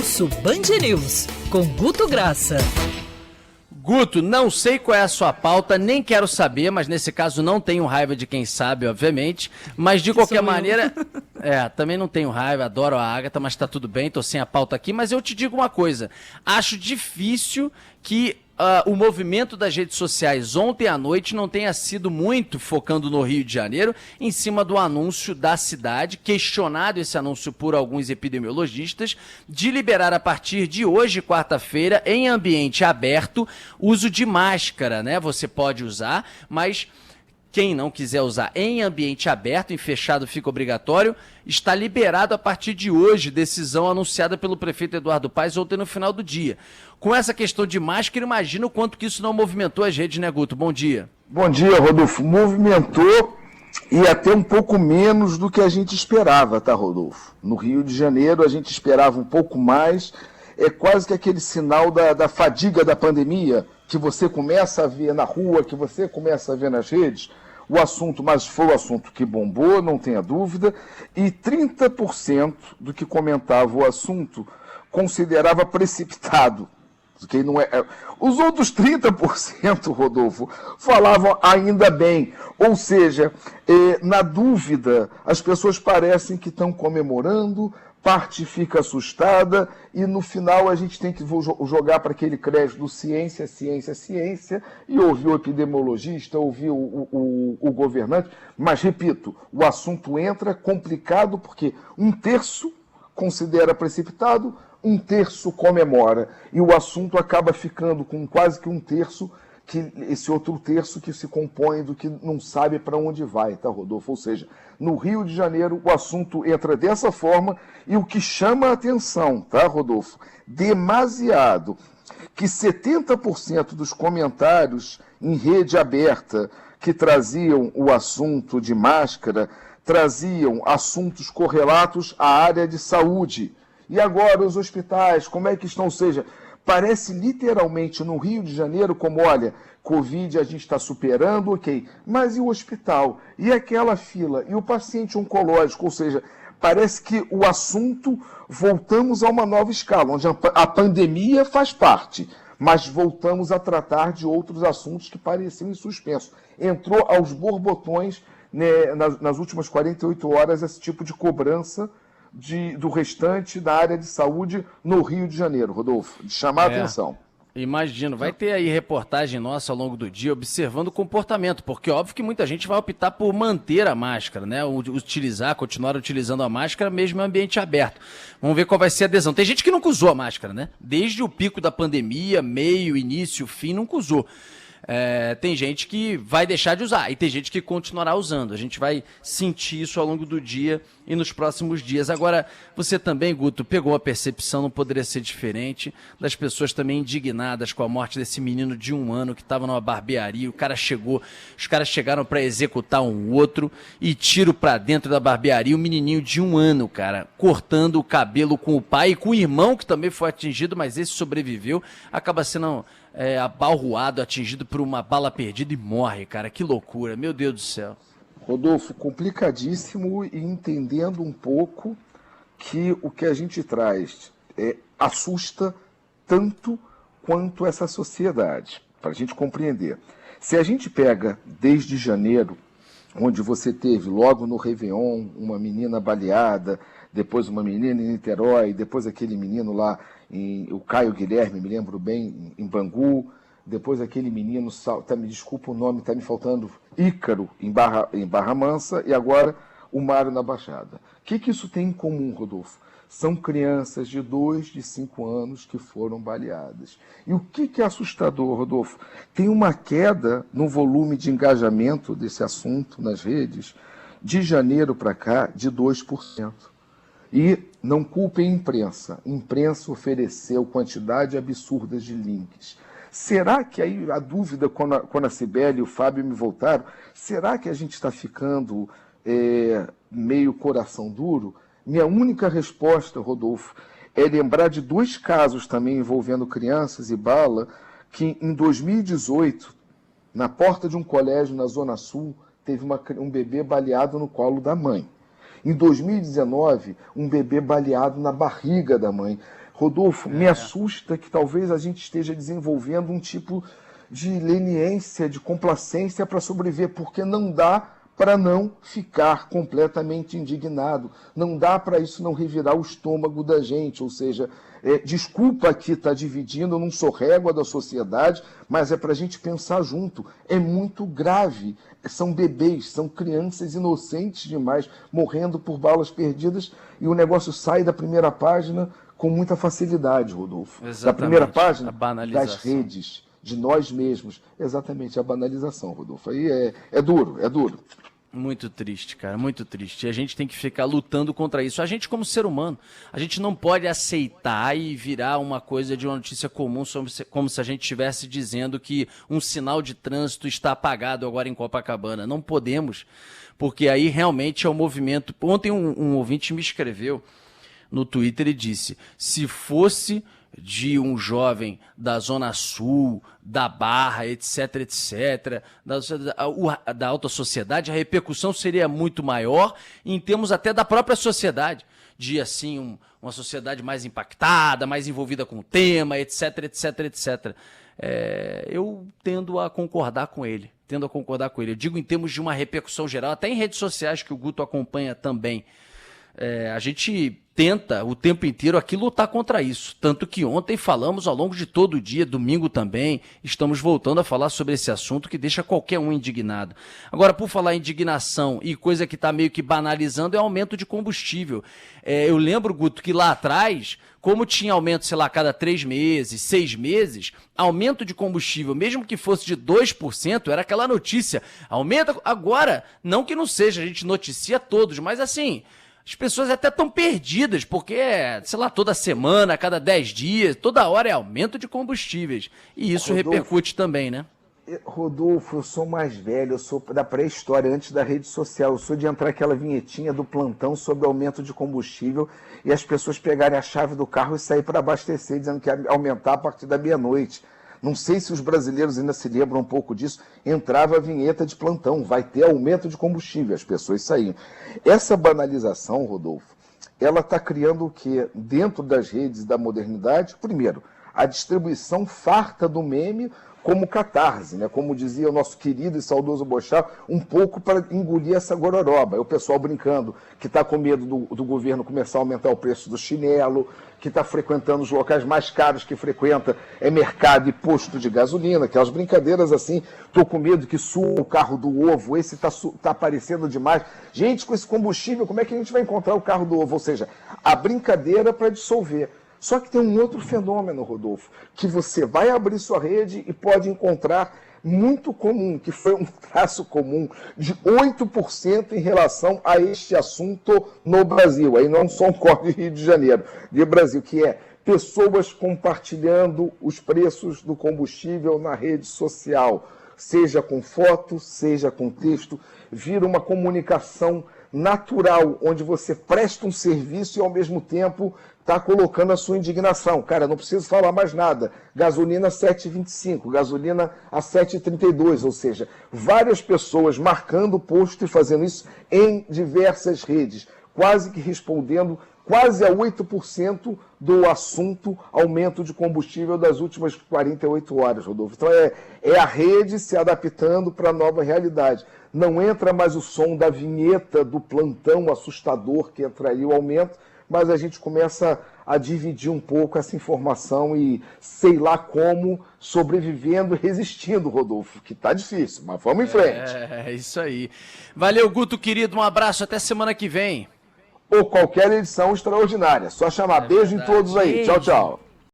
Pulso Band News, com Guto Graça. Guto, não sei qual é a sua pauta, nem quero saber, mas nesse caso não tenho raiva de quem sabe, obviamente. Mas de qualquer maneira, também não tenho raiva, adoro a Agatha, mas tá tudo bem, tô sem a pauta aqui. Mas eu te digo uma coisa, acho difícil que o movimento das redes sociais ontem à noite não tenha sido muito focando no Rio de Janeiro, em cima do anúncio da cidade, questionado esse anúncio por alguns epidemiologistas, de liberar a partir de hoje, quarta-feira, em ambiente aberto, uso de máscara, né? Você pode usar, mas quem não quiser usar em ambiente aberto, em fechado fica obrigatório, está liberado a partir de hoje, decisão anunciada pelo prefeito Eduardo Paes ontem no final do dia. Com essa questão de máscara, imagina o quanto que isso não movimentou as redes, né, Guto? Bom dia. Bom dia, Rodolfo. Movimentou e até um pouco menos do que a gente esperava, tá, Rodolfo? No Rio de Janeiro a gente esperava um pouco mais, é quase que aquele sinal da fadiga da pandemia, que você começa a ver na rua, que você começa a ver nas redes, o assunto, mas foi o assunto que bombou, não tenha dúvida, e 30% do que comentava o assunto considerava precipitado. Que não é... Os outros 30%, Rodolfo, falavam ainda bem. Ou seja, na dúvida, as pessoas parecem que estão comemorando, parte fica assustada e no final a gente tem que jogar para aquele crédito do ciência, ciência, ciência e ouvir o epidemiologista, ouvir o governante. Mas, repito, o assunto entra complicado porque um terço considera precipitado, um terço comemora. E o assunto acaba ficando com quase que um terço, que esse outro terço que se compõe do que não sabe para onde vai, tá, Rodolfo? Ou seja, no Rio de Janeiro o assunto entra dessa forma e o que chama a atenção, tá, Rodolfo? Demasiado que 70% dos comentários em rede aberta que traziam o assunto de máscara traziam assuntos correlatos à área de saúde. E agora os hospitais, como é que estão? Ou seja, parece literalmente no Rio de Janeiro como, olha, Covid a gente está superando, ok, mas e o hospital? E aquela fila? E o paciente oncológico? Ou seja, parece que o assunto, voltamos a uma nova escala, onde a pandemia faz parte, mas voltamos a tratar de outros assuntos que pareciam em suspenso. Entrou aos borbotões, né, nas últimas 48 horas, esse tipo de cobrança do restante da área de saúde no Rio de Janeiro, Rodolfo, de chamar a atenção. Imagino, vai ter aí reportagem nossa ao longo do dia observando o comportamento, porque óbvio que muita gente vai optar por manter a máscara, né? Continuar utilizando a máscara mesmo em ambiente aberto. Vamos ver qual vai ser a adesão. Tem gente que nunca usou a máscara, né? Desde o pico da pandemia, meio, início, fim, nunca usou. Tem gente que vai deixar de usar e tem gente que continuará usando. A gente vai sentir isso ao longo do dia e nos próximos dias. Agora, você também, Guto, pegou a percepção, não poderia ser diferente, das pessoas também indignadas com a morte desse menino de 1 ano que estava numa barbearia. Os caras chegaram para executar um outro e tiro para dentro da barbearia. Um menininho de 1 ano, cara, cortando o cabelo com o pai e com o irmão, que também foi atingido, mas esse sobreviveu, acaba sendo abalroado, atingido por uma bala perdida e morre, cara. Que loucura, meu Deus do céu. Rodolfo, complicadíssimo e entendendo um pouco que o que a gente traz assusta tanto quanto essa sociedade, para a gente compreender. Se a gente pega desde janeiro, onde você teve logo no Réveillon uma menina baleada, depois uma menina em Niterói, depois aquele menino lá, o Caio Guilherme, me lembro bem, em Bangu, depois aquele menino, me desculpa o nome, está me faltando, Ícaro, em Barra Mansa, e agora o Mário na Baixada. O que isso tem em comum, Rodolfo? São crianças de 2, de 5 anos que foram baleadas. E o que é assustador, Rodolfo? Tem uma queda no volume de engajamento desse assunto nas redes, de janeiro para cá, de 2%. E não culpem a imprensa. A imprensa ofereceu quantidade absurda de links. Será que aí a dúvida, quando a Cibele e o Fábio me voltaram, será que a gente está ficando meio coração duro? Minha única resposta, Rodolfo, é lembrar de 2 casos também envolvendo crianças e bala, que em 2018, na porta de um colégio na Zona Sul, teve um bebê baleado no colo da mãe. Em 2019, um bebê baleado na barriga da mãe. Rodolfo, me assusta que talvez a gente esteja desenvolvendo um tipo de leniência, de complacência para sobreviver, porque não dá para não ficar completamente indignado. Não dá para isso não revirar o estômago da gente, ou seja, desculpa aqui estar dividindo, eu não sou régua da sociedade, mas é para a gente pensar junto. É muito grave. São bebês, são crianças inocentes demais, morrendo por balas perdidas, e o negócio sai da primeira página com muita facilidade, Rodolfo. Exatamente. Da primeira página, das redes, de nós mesmos. Exatamente, a banalização, Rodolfo. Aí é duro, é duro. Muito triste, cara, muito triste. E a gente tem que ficar lutando contra isso. A gente, como ser humano, a gente não pode aceitar e virar uma coisa de uma notícia comum, como se a gente estivesse dizendo que um sinal de trânsito está apagado agora em Copacabana. Não podemos, porque aí realmente é o movimento. Ontem um ouvinte me escreveu no Twitter e disse: se fosse de um jovem da Zona Sul, da Barra, etc., etc., da alta sociedade, a repercussão seria muito maior em termos até da própria sociedade, de assim, uma sociedade mais impactada, mais envolvida com o tema, etc., etc., etc. Eu tendo a concordar com ele. Eu digo em termos de uma repercussão geral, até em redes sociais que o Guto acompanha também. A gente tenta o tempo inteiro aqui lutar contra isso, tanto que ontem falamos ao longo de todo o dia, domingo também, estamos voltando a falar sobre esse assunto que deixa qualquer um indignado. Agora, por falar em indignação e coisa que está meio que banalizando, é aumento de combustível. Eu lembro, Guto, que lá atrás, como tinha aumento, sei lá, a cada 3 meses, 6 meses, aumento de combustível, mesmo que fosse de 2%, era aquela notícia, aumenta agora, não que não seja, a gente noticia todos, mas assim, as pessoas até estão perdidas, porque, sei lá, toda semana, a cada 10 dias, toda hora é aumento de combustíveis. E isso repercute também, né? Rodolfo, eu sou mais velho, eu sou da pré-história, antes da rede social. Eu sou de entrar aquela vinhetinha do plantão sobre aumento de combustível e as pessoas pegarem a chave do carro e sair para abastecer, dizendo que ia aumentar a partir da meia-noite. Não sei se os brasileiros ainda se lembram um pouco disso. Entrava a vinheta de plantão, vai ter aumento de combustível, as pessoas saíam. Essa banalização, Rodolfo, ela está criando o quê? Dentro das redes da modernidade, primeiro, a distribuição farta do meme como catarse, né? Como dizia o nosso querido e saudoso Boechat, um pouco para engolir essa gororoba. O pessoal brincando que está com medo do governo começar a aumentar o preço do chinelo, que está frequentando os locais mais caros que frequenta, mercado e posto de gasolina, aquelas brincadeiras assim, estou com medo que suba o carro do ovo, esse está aparecendo demais. Gente, com esse combustível, como é que a gente vai encontrar o carro do ovo? Ou seja, a brincadeira para dissolver. Só que tem um outro fenômeno, Rodolfo, que você vai abrir sua rede e pode encontrar muito comum, que foi um traço comum de 8% em relação a este assunto no Brasil. Aí não só um código de Rio de Janeiro, de Brasil, que é pessoas compartilhando os preços do combustível na rede social, seja com foto, seja com texto, vira uma comunicação natural, onde você presta um serviço e ao mesmo tempo está colocando a sua indignação. Cara, não preciso falar mais nada. Gasolina 7,25, gasolina a 7,32, ou seja, várias pessoas marcando o posto e fazendo isso em diversas redes, quase que respondendo quase a 8% do assunto aumento de combustível das últimas 48 horas, Rodolfo. Então é a rede se adaptando para a nova realidade. Não entra mais o som da vinheta do plantão assustador que entraria o aumento, mas a gente começa a dividir um pouco essa informação e sei lá como, sobrevivendo e resistindo, Rodolfo, que tá difícil, mas vamos em frente. É isso aí. Valeu, Guto, querido, um abraço, até semana que vem. Ou qualquer edição extraordinária, só chamar. Beijo em todos aí, tchau, tchau.